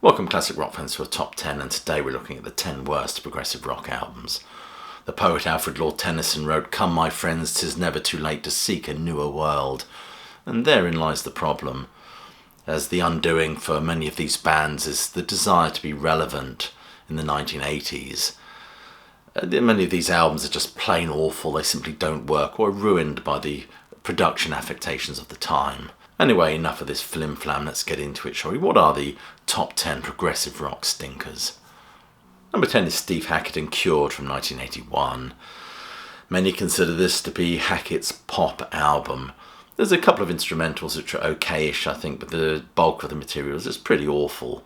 Welcome classic rock fans to a top 10, and today we're looking at the 10 worst progressive rock albums. The poet Alfred Lord Tennyson wrote, "Come my friends, 'tis never too late to seek a newer world." And therein lies the problem, as the undoing for many of these bands is the desire to be relevant in the 1980s. Many of these albums are just plain awful, they simply don't work or are ruined by the production affectations of the time. Anyway, enough of this flim-flam, let's get into it, shall we? What are the top 10 progressive rock stinkers? Number 10 is Steve Hackett and Cured from 1981. Many consider this to be Hackett's pop album. There's a couple of instrumentals which are okay-ish, I think, but the bulk of the materials is pretty awful.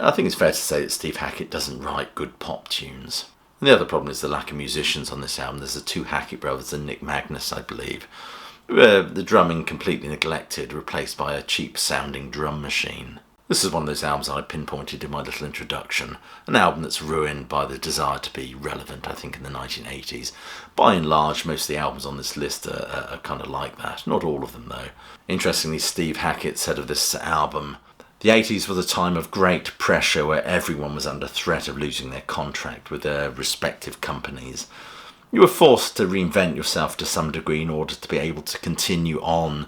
I think it's fair to say that Steve Hackett doesn't write good pop tunes. And the other problem is the lack of musicians on this album. There's the two Hackett brothers and Nick Magnus, I believe. The drumming completely neglected, replaced by a cheap-sounding drum machine. This is one of those albums I pinpointed in my little introduction. An album that's ruined by the desire to be relevant, I think, in the 1980s. By and large, most of the albums on this list are kind of like that. Not all of them, though. Interestingly, Steve Hackett said of this album, "The 80s was a time of great pressure where everyone was under threat of losing their contract with their respective companies. You were forced to reinvent yourself to some degree in order to be able to continue on,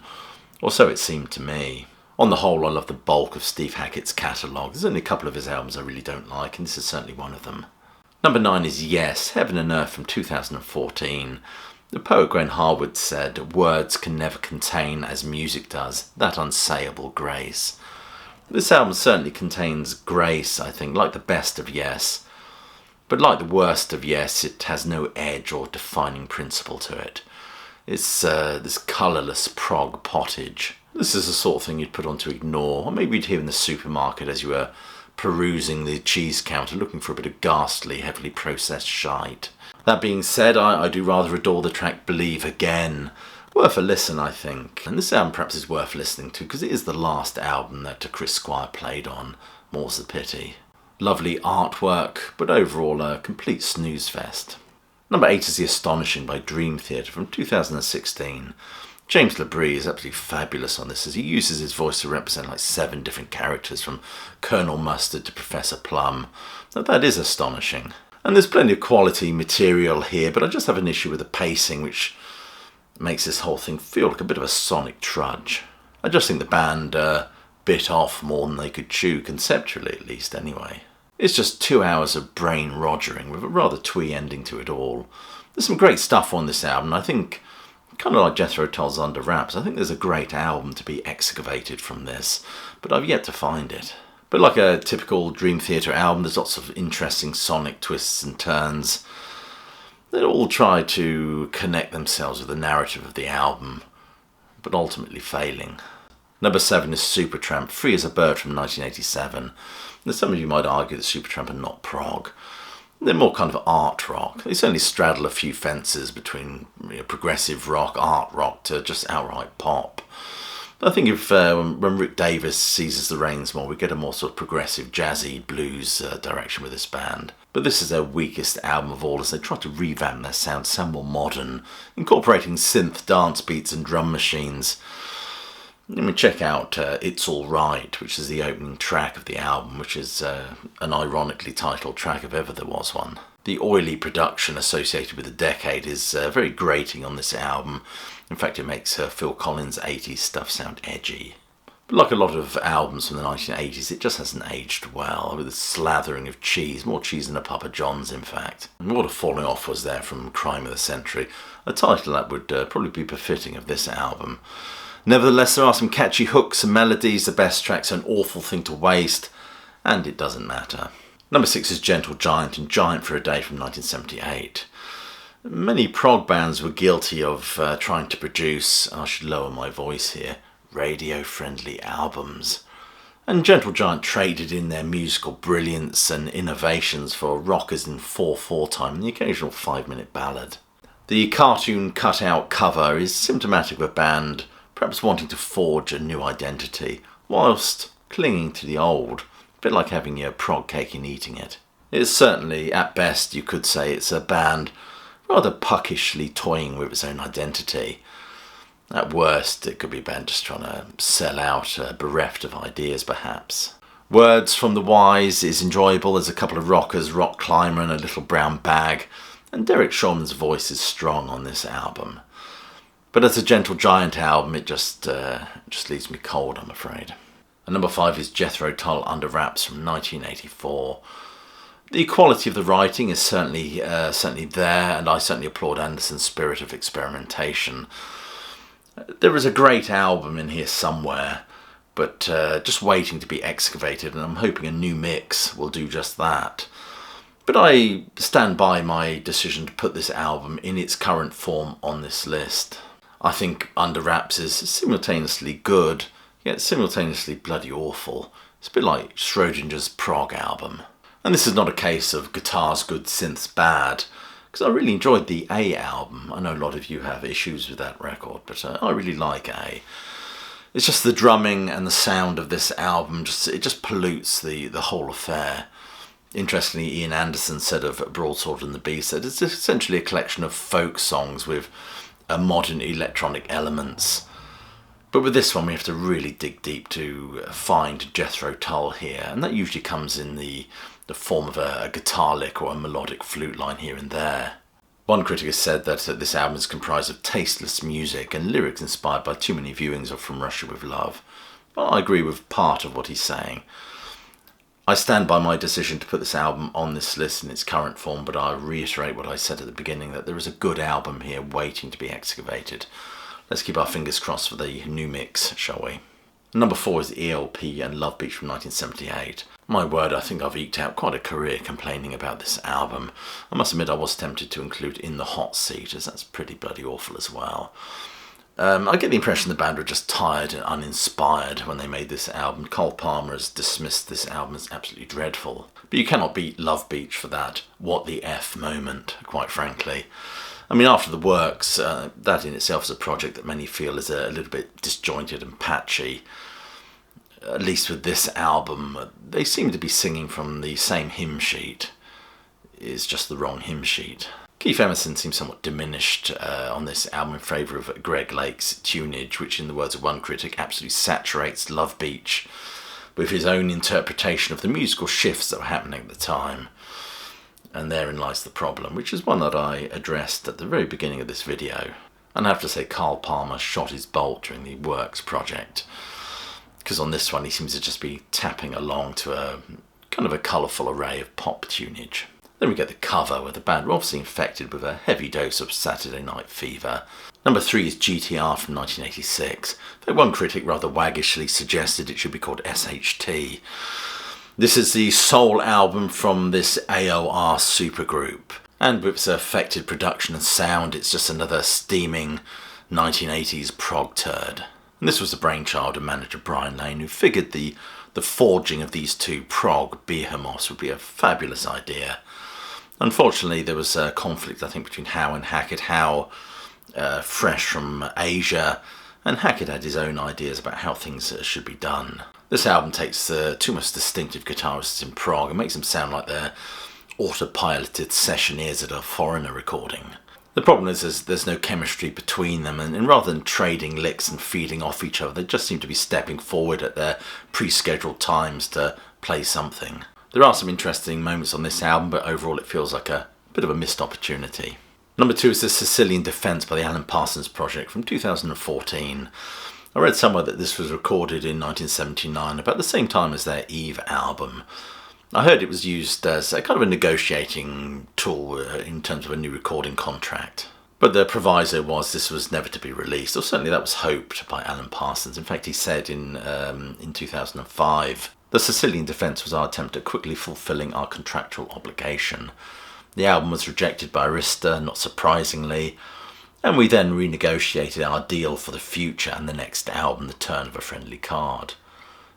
or so it seemed to me." On the whole, I love the bulk of Steve Hackett's catalogue. There's only a couple of his albums I really don't like, and this is certainly one of them. Number 9 is Yes, Heaven and Earth from 2014. The poet Gwen Harwood said, "Words can never contain, as music does, that unsayable grace." This album certainly contains grace, I think, like the best of Yes. But like the worst of Yes, it has no edge or defining principle to it. It's this colourless prog pottage. This is the sort of thing you'd put on to ignore, or maybe you'd hear in the supermarket as you were perusing the cheese counter looking for a bit of ghastly, heavily processed shite. That being said, I do rather adore the track Believe Again. Worth a listen, I think. And this album perhaps is worth listening to because it is the last album that Chris Squire played on. More's the pity. Lovely artwork, but overall a complete snooze fest. Number 8 is The Astonishing by Dream Theater from 2016. James LaBrie is absolutely fabulous on this, as he uses his voice to represent like 7 different characters, from Colonel Mustard to Professor Plum. Now, that is astonishing. And there's plenty of quality material here, but I just have an issue with the pacing, which makes this whole thing feel like a bit of a sonic trudge. I just think the band bit off more than they could chew, conceptually at least anyway. It's just 2 hours of brain rogering with a rather twee ending to it all. There's some great stuff on this album. I think, kind of like Jethro Tull's Under Wraps, I think there's a great album to be excavated from this, but I've yet to find it. But like a typical Dream Theater album, there's lots of interesting sonic twists and turns. They all try to connect themselves with the narrative of the album, but ultimately failing. Number 7 is Supertramp, Free as a Bird from 1987. Now, some of you might argue that Supertramp are not prog. They're more kind of art rock. They certainly straddle a few fences between progressive rock, art rock, to just outright pop. But I think if when Rick Davis seizes the reins more, we get a more sort of progressive, jazzy, blues direction with this band. But this is their weakest album of all, as they try to revamp their sound more modern, incorporating synth, dance beats and drum machines. I mean, check out It's All Right, which is the opening track of the album, which is an ironically titled track if ever there was one. The oily production associated with the decade is very grating on this album. In fact, it makes Phil Collins' 80s stuff sound edgy. But like a lot of albums from the 1980s, it just hasn't aged well, with a slathering of cheese, more cheese than a Papa John's, in fact. And what a falling off was there from Crime of the Century, a title that would probably be befitting of this album. Nevertheless, there are some catchy hooks and melodies. The best track's an awful thing to waste, and it doesn't matter. Number 6 is Gentle Giant and Giant for a Day from 1978. Many prog bands were guilty of trying to produce, I should lower my voice here, radio-friendly albums. And Gentle Giant traded in their musical brilliance and innovations for rockers in 4/4 time and the occasional 5-minute ballad. The cartoon cut-out cover is symptomatic of a band perhaps wanting to forge a new identity, whilst clinging to the old, a bit like having your prog cake and eating it. It's certainly, at best, you could say it's a band rather puckishly toying with its own identity. At worst, it could be a band just trying to sell out, bereft of ideas perhaps. Words from the Wise is enjoyable. There's a couple of rockers, Rock Climber and A Little Brown Bag, and Derek Shulman's voice is strong on this album. But as a Gentle Giant album, it just leaves me cold, I'm afraid. And number 5 is Jethro Tull Under Wraps from 1984. The quality of the writing is certainly there, and I certainly applaud Anderson's spirit of experimentation. There is a great album in here somewhere, but just waiting to be excavated, and I'm hoping a new mix will do just that. But I stand by my decision to put this album in its current form on this list. I think Under Wraps is simultaneously good, yet simultaneously bloody awful. It's a bit like Schrodinger's prog album. And this is not a case of guitars good, synths bad, because I really enjoyed the A album. I know a lot of you have issues with that record, but I really like A. It's just the drumming and the sound of this album, it just pollutes the whole affair. Interestingly, Ian Anderson said of Broadsword and the Beast that it's essentially a collection of folk songs with modern electronic elements. But with this one, we have to really dig deep to find Jethro Tull here, and that usually comes in the form of a guitar lick or a melodic flute line here and there. One critic has said that this album is comprised of tasteless music and lyrics inspired by too many viewings of From Russia With Love. Well, I agree with part of what he's saying. I stand by my decision to put this album on this list in its current form, but I reiterate what I said at the beginning, that there is a good album here waiting to be excavated. Let's keep our fingers crossed for the new mix, shall we? Number 4 is ELP and Love Beach from 1978. My word, I think I've eked out quite a career complaining about this album. I must admit I was tempted to include In the Hot Seat, as that's pretty bloody awful as well. I get the impression the band were just tired and uninspired when they made this album. Cole Palmer has dismissed this album as absolutely dreadful. But you cannot beat Love Beach for that what the F moment, quite frankly. I mean, After the Works, that in itself is a project that many feel is a little bit disjointed and patchy. At least with this album, they seem to be singing from the same hymn sheet. It's just the wrong hymn sheet. Keith Emerson seems somewhat diminished on this album in favour of Greg Lake's tunage, which in the words of one critic absolutely saturates Love Beach with his own interpretation of the musical shifts that were happening at the time. And therein lies the problem, which is one that I addressed at the very beginning of this video. And I have to say Carl Palmer shot his bolt during the Works project, because on this one he seems to just be tapping along to a kind of a colourful array of pop tunage. Then we get the cover, where the band were obviously infected with a heavy dose of Saturday Night Fever. Number 3 is GTR from 1986. Though one critic rather waggishly suggested it should be called SHT. This is the sole album from this AOR supergroup, and with its affected production and sound, it's just another steaming 1980s prog turd. And this was the brainchild of manager Brian Lane, who figured the forging of these two prog behemoths would be a fabulous idea. Unfortunately, there was a conflict, I think, between Howe and Hackett. Howe, fresh from Asia, and Hackett had his own ideas about how things should be done. This album takes the two most distinctive guitarists in prog and makes them sound like they're autopiloted sessioneers at a foreigner recording. The problem is there's no chemistry between them, and rather than trading licks and feeding off each other, they just seem to be stepping forward at their pre-scheduled times to play something. There are some interesting moments on this album, but overall it feels like a bit of a missed opportunity. Number 2 is the Sicilian Defense by the Alan Parsons Project from 2014. I read somewhere that this was recorded in 1979, about the same time as their Eve album. I heard it was used as a kind of a negotiating tool in terms of a new recording contract. But the proviso was this was never to be released, or certainly that was hoped by Alan Parsons. In fact, he said in 2005, the Sicilian Defense was our attempt at quickly fulfilling our contractual obligation. The album was rejected by Arista, not surprisingly, and we then renegotiated our deal for the future and the next album, The Turn of a Friendly Card.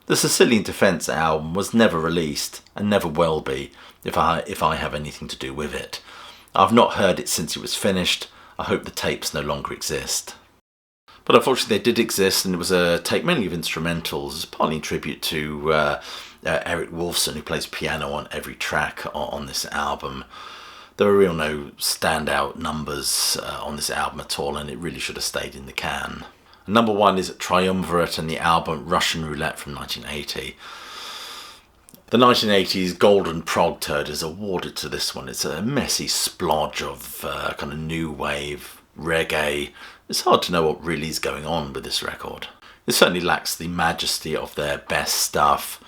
The Sicilian Defense album was never released, and never will be, if I have anything to do with it. I've not heard it since it was finished. I hope the tapes no longer exist. But unfortunately they did exist, and it was a tape mainly of instrumentals, partly in tribute to Eric Wolfson, who plays piano on every track on this album. There were no standout numbers on this album at all, and it really should have stayed in the can. Number 1 is Triumvirate and the album Russian Roulette from 1980. The 1980s Golden Prog Turd is awarded to this one. It's a messy splodge of kind of new wave reggae. It's hard to know what really is going on with this record. It certainly lacks the majesty of their best stuff.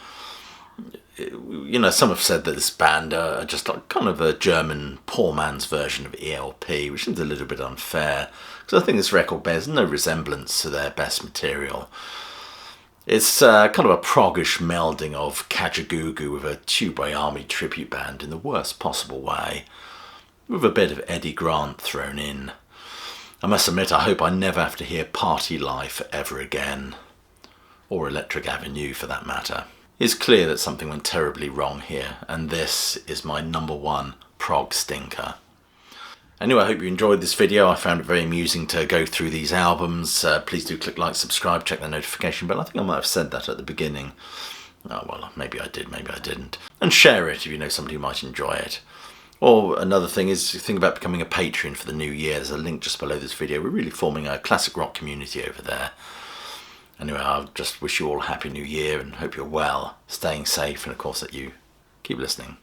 You know, some have said that this band are just like kind of a German poor man's version of ELP, which seems a little bit unfair, because I think this record bears no resemblance to their best material. It's kind of a proggish melding of Kajagoogoo with a Tubeway Army tribute band in the worst possible way, with a bit of Eddie Grant thrown in. I must admit, I hope I never have to hear Party Life ever again, or Electric Avenue for that matter. It's clear that something went terribly wrong here, and this is my #1 prog stinker. Anyway, I hope you enjoyed this video. I found it very amusing to go through these albums. Please do click like, subscribe, check the notification bell. I think I might have said that at the beginning. Oh well, maybe I did, maybe I didn't. And share it if you know somebody who might enjoy it. Or another thing is, think about becoming a Patron for the new year. There's a link just below this video. We're really forming a classic rock community over there. Anyway, I'll just wish you all a happy new year and hope you're well, staying safe, and of course that you keep listening.